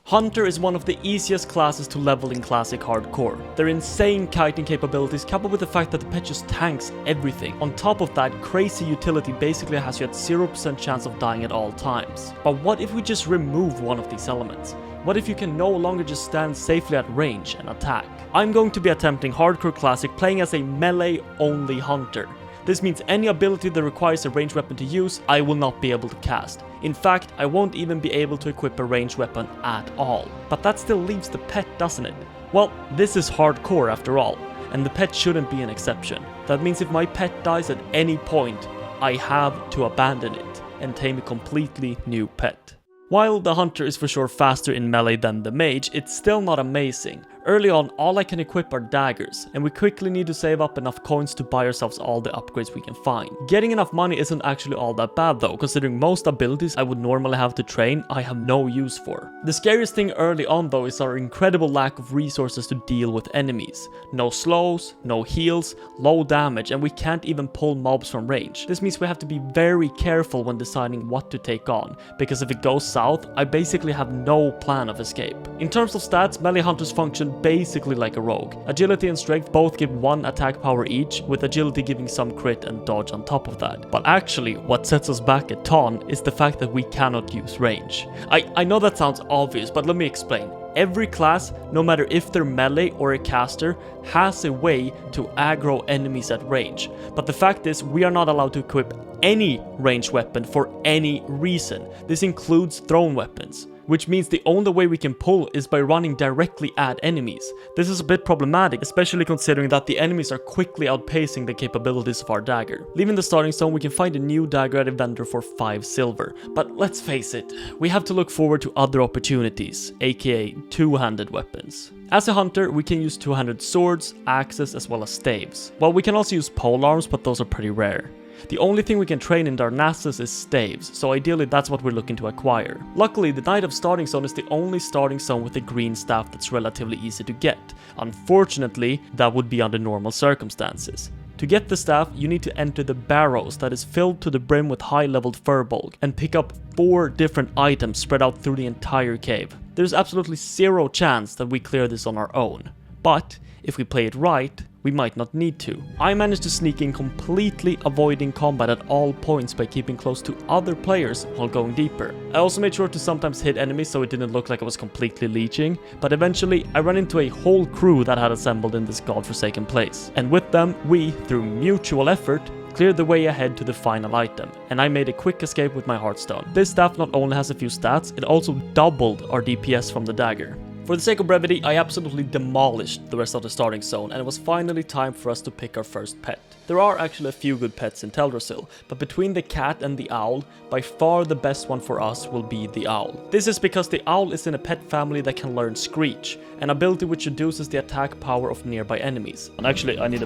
Hunter is one of the easiest classes to level in Classic Hardcore. Their insane kiting capabilities coupled with the fact that the pet just tanks everything. On top of that, crazy utility basically has you at 0% chance of dying at all times. But what if we just remove one of these elements? What if you can no longer just stand safely at range and attack? I'm going to be attempting Hardcore Classic playing as a melee-only Hunter. This means any ability that requires a ranged weapon to use, I will not be able to cast. In fact, I won't even be able to equip a ranged weapon at all. But that still leaves the pet, doesn't it? Well, this is hardcore after all, and the pet shouldn't be an exception. That means if my pet dies at any point, I have to abandon it and tame a completely new pet. While the Hunter is for sure faster in melee than the Mage, it's still not amazing. Early on, all I can equip are daggers, and we quickly need to save up enough coins to buy ourselves all the upgrades we can find. Getting enough money isn't actually all that bad though, considering most abilities I would normally have to train, I have no use for. The scariest thing early on though is our incredible lack of resources to deal with enemies. No slows, no heals, low damage, and we can't even pull mobs from range. This means we have to be very careful when deciding what to take on, because if it goes south, I basically have no plan of escape. In terms of stats, melee hunters function basically like a rogue. Agility and strength both give 1 attack power each, with agility giving some crit and dodge on top of that. But actually, what sets us back a ton is the fact that we cannot use range. I know that sounds obvious, but let me explain. Every class, no matter if they're melee or a caster, has a way to aggro enemies at range. But the fact is, we are not allowed to equip any ranged weapon for any reason. This includes thrown weapons, which means the only way we can pull is by running directly at enemies. This is a bit problematic, especially considering that the enemies are quickly outpacing the capabilities of our dagger. Leaving the starting zone, we can find a new dagger at a vendor for 5 silver. But let's face it, we have to look forward to other opportunities, aka two-handed weapons. As a hunter, we can use two-handed swords, axes, as well as staves. Well, we can also use polearms, but those are pretty rare. The only thing we can train in Darnassus is staves, so ideally that's what we're looking to acquire. Luckily, the Knight of Starting Zone is the only starting zone with a green staff that's relatively easy to get. Unfortunately, that would be under normal circumstances. To get the staff, you need to enter the barrows that is filled to the brim with high-leveled furbolg and pick up 4 different items spread out through the entire cave. There's absolutely 0 chance that we clear this on our own, but if we play it right, we might not need to. I managed to sneak in completely avoiding combat at all points by keeping close to other players while going deeper. I also made sure to sometimes hit enemies so it didn't look like I was completely leeching, but eventually I ran into a whole crew that had assembled in this godforsaken place. And with them, we, through mutual effort, cleared the way ahead to the final item, and I made a quick escape with my Heartstone. This staff not only has a few stats, it also doubled our DPS from the dagger. For the sake of brevity, I absolutely demolished the rest of the starting zone, and it was finally time for us to pick our first pet. There are actually a few good pets in Teldrassil, but between the cat and the owl, by far the best one for us will be the owl. This is because the owl is in a pet family that can learn Screech, an ability which reduces the attack power of nearby enemies. And actually, I need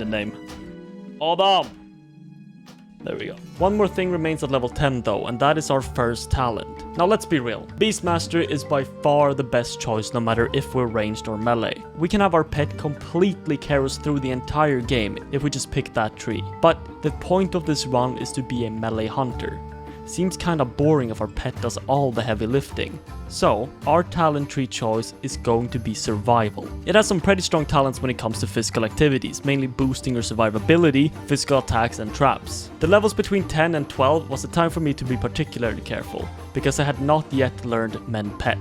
a name. Adam! There we go. One more thing remains at level 10 though, and that is our first talent. Now let's be real, Beastmaster is by far the best choice no matter if we're ranged or melee. We can have our pet completely carry us through the entire game if we just pick that tree. But the point of this run is to be a melee hunter. Seems kinda boring if our pet does all the heavy lifting. So, our talent tree choice is going to be survival. It has some pretty strong talents when it comes to physical activities, mainly boosting your survivability, physical attacks and traps. The levels between 10 and 12 was the time for me to be particularly careful, because I had not yet learned Men Pet.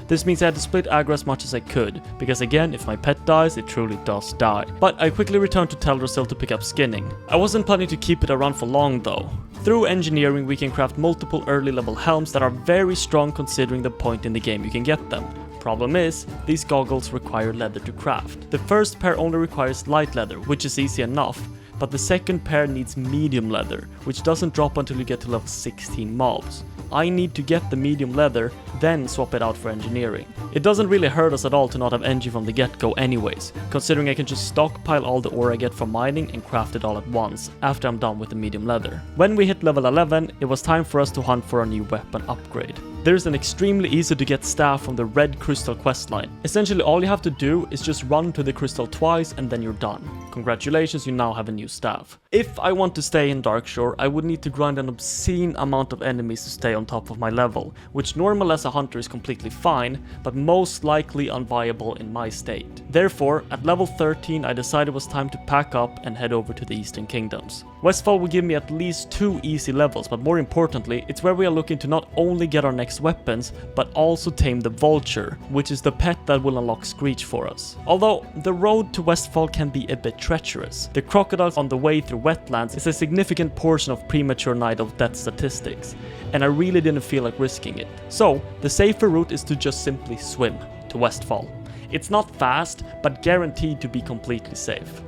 This means I had to split aggro as much as I could, because again, if my pet dies, it truly does die. But I quickly returned to Teldrassil to pick up skinning. I wasn't planning to keep it around for long though. Through engineering, we can craft multiple early level helms that are very strong considering the point in the game you can get them. Problem is, these goggles require leather to craft. The first pair only requires light leather, which is easy enough, but the second pair needs medium leather, which doesn't drop until you get to level 16 mobs. I need to get the medium leather, then swap it out for engineering. It doesn't really hurt us at all to not have engi from the get-go anyways, considering I can just stockpile all the ore I get from mining and craft it all at once, after I'm done with the medium leather. When we hit level 11, it was time for us to hunt for a new weapon upgrade. there's an extremely easy to get staff from the Red Crystal questline. Essentially all you have to do is just run to the crystal twice and then you're done. Congratulations, you now have a new staff. If I want to stay in Darkshore, I would need to grind an obscene amount of enemies to stay on top of my level, which normal as a hunter is completely fine, but most likely unviable in my state. Therefore, at level 13 I decided it was time to pack up and head over to the Eastern Kingdoms. Westfall will give me at least 2 easy levels, but more importantly, it's where we are looking to not only get our next weapons, but also tame the Vulture, which is the pet that will unlock Screech for us. Although, the road to Westfall can be a bit treacherous. The crocodiles on the way through wetlands is a significant portion of premature Night of Death statistics, and I really didn't feel like risking it. So, the safer route is to just simply swim to Westfall. It's not fast, but guaranteed to be completely safe.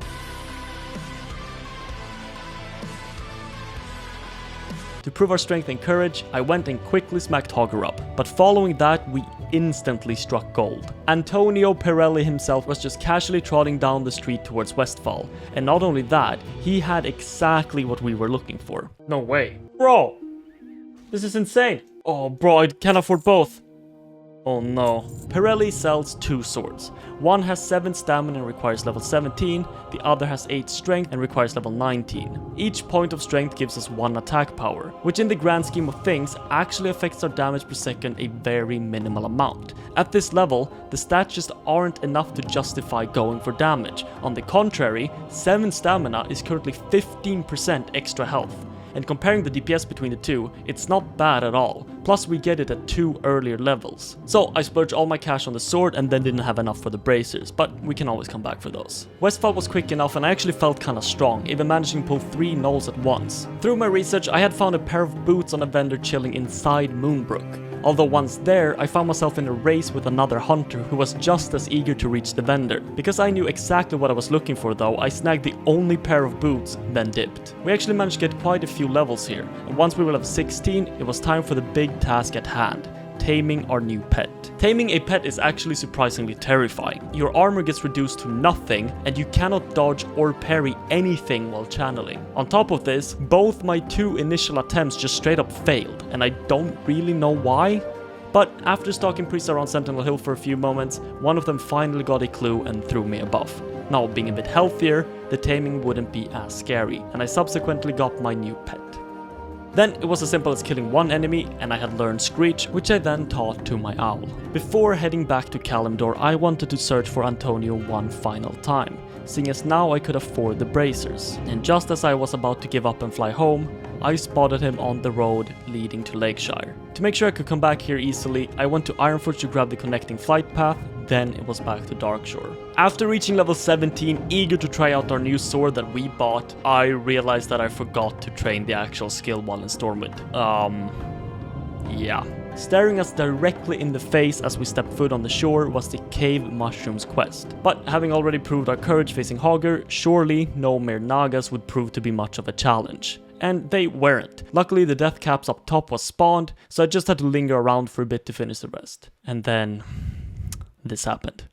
To prove our strength and courage, I went and quickly smacked Hogger up, but following that we instantly struck gold. Antonio Pirelli himself was just casually trotting down the street towards Westfall, and not only that, he had exactly what we were looking for. No way. Bro! This is insane! Oh bro, I can't afford both. Oh no. Pirelli sells 2 swords. One has 7 stamina and requires level 17, the other has 8 strength and requires level 19. Each point of strength gives us 1 attack power, which in the grand scheme of things actually affects our damage per second a very minimal amount. At this level, the stats just aren't enough to justify going for damage. On the contrary, 7 stamina is currently 15% extra health. And comparing the DPS between the two, it's not bad at all. Plus we get it at 2 earlier levels. So I splurged all my cash on the sword and then didn't have enough for the bracers, but we can always come back for those. Westfall was quick enough and I actually felt kinda strong, even managing to pull 3 gnolls at once. Through my research I had found a pair of boots on a vendor chilling inside Moonbrook. Although once there, I found myself in a race with another hunter who was just as eager to reach the vendor. Because I knew exactly what I was looking for though, I snagged the only pair of boots, then dipped. We actually managed to get quite a few levels here, and once we were level 16, it was time for the big task at hand. Taming our new pet. Taming a pet is actually surprisingly terrifying. Your armor gets reduced to nothing, and you cannot dodge or parry anything while channeling. On top of this, both my 2 initial attempts just straight up failed, and I don't really know why. But after stalking priests around Sentinel Hill for a few moments, one of them finally got a clue and threw me a buff. Now, being a bit healthier, the taming wouldn't be as scary, and I subsequently got my new pet. Then it was as simple as killing 1 enemy and I had learned Screech, which I then taught to my owl. Before heading back to Kalimdor, I wanted to search for Antonio one final time, seeing as now I could afford the bracers. And just as I was about to give up and fly home, I spotted him on the road leading to Lakeshire. To make sure I could come back here easily, I went to Ironforge to grab the connecting flight path, then it was back to Darkshore. After reaching level 17, eager to try out our new sword that we bought, I realized that I forgot to train the actual skill while in Stormwind. Yeah. Staring us directly in the face as we stepped foot on the shore was the Cave Mushrooms quest. But having already proved our courage facing Hogger, surely no mere Nagas would prove to be much of a challenge. And they weren't. Luckily the death caps up top was spawned, so I just had to linger around for a bit to finish the rest. And then this happened.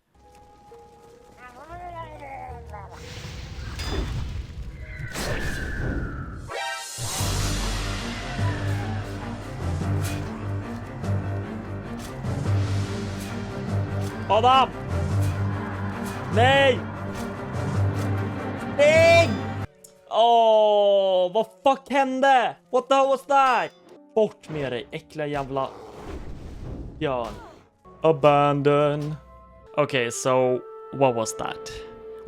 Adam! Nej! Nej! Åh, vad fuck hände? What the hell was that? Bort med dig, äckliga jävla björn. Abandon. Okay, so what was that?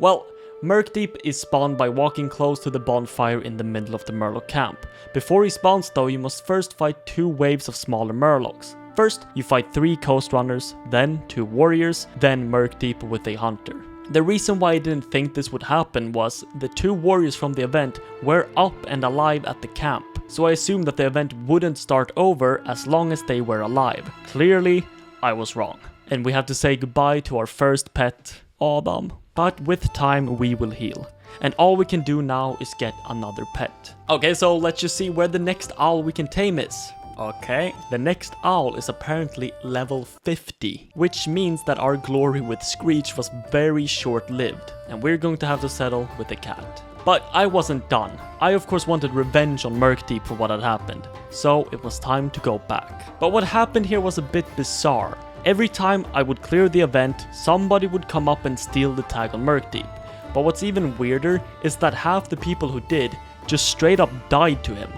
Well, Murkdeep is spawned by walking close to the bonfire in the middle of the Murloc camp. Before he spawns though, you must first fight 2 waves of smaller Murlocs. First, you fight 3 Coast Runners, then 2 Warriors, then Murkdeep with a Hunter. The reason why I didn't think this would happen was the 2 Warriors from the event were up and alive at the camp, so I assumed that the event wouldn't start over as long as they were alive. Clearly, I was wrong. And we have to say goodbye to our first pet, Adam. But with time we will heal. And all we can do now is get another pet. Okay, so let's just see where the next owl we can tame is. Okay, the next owl is apparently level 50, which means that our glory with Screech was very short-lived, and we're going to have to settle with a cat. But I wasn't done. I of course wanted revenge on Murkdeep for what had happened, so it was time to go back. But what happened here was a bit bizarre. Every time I would clear the event, somebody would come up and steal the tag on Murkdeep. But what's even weirder is that half the people who did just straight up died to him.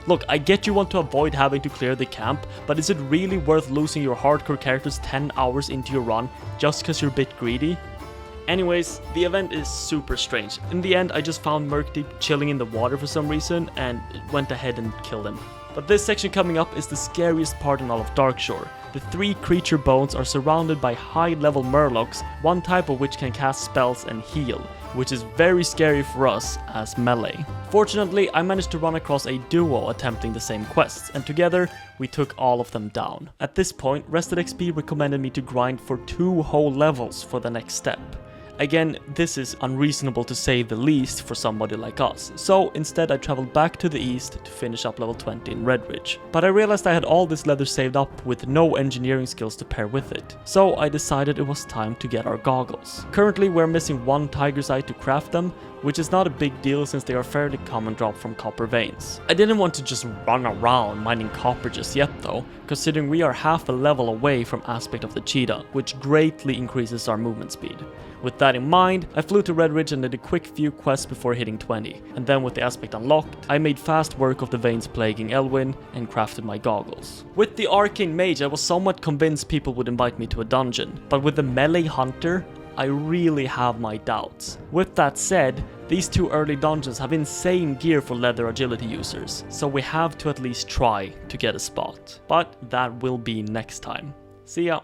Look, I get you want to avoid having to clear the camp, but is it really worth losing your hardcore characters 10 hours into your run just cause you're a bit greedy? Anyways, the event is super strange. In the end, I just found Murkdeep chilling in the water for some reason and went ahead and killed him. But this section coming up is the scariest part in all of Darkshore. The 3 creature bones are surrounded by high-level murlocs, one type of which can cast spells and heal, which is very scary for us as melee. Fortunately, I managed to run across a duo attempting the same quests, and together we took all of them down. At this point, Rested XP recommended me to grind for 2 whole levels for the next step. Again, this is unreasonable to say the least for somebody like us, so instead I traveled back to the east to finish up level 20 in Redridge. But I realized I had all this leather saved up with no engineering skills to pair with it, so I decided it was time to get our goggles. Currently we're missing 1 tiger's eye to craft them, which is not a big deal since they are fairly common drop from copper veins. I didn't want to just run around mining copper just yet though, considering we are half a level away from Aspect of the Cheetah, which greatly increases our movement speed. With that in mind, I flew to Redridge and did a quick few quests before hitting 20, and then with the aspect unlocked, I made fast work of the veins plaguing Elwyn and crafted my goggles. With the Arcane Mage, I was somewhat convinced people would invite me to a dungeon, but with the Melee Hunter, I really have my doubts. With that said, these 2 early dungeons have insane gear for leather agility users, so we have to at least try to get a spot. But that will be next time. See ya!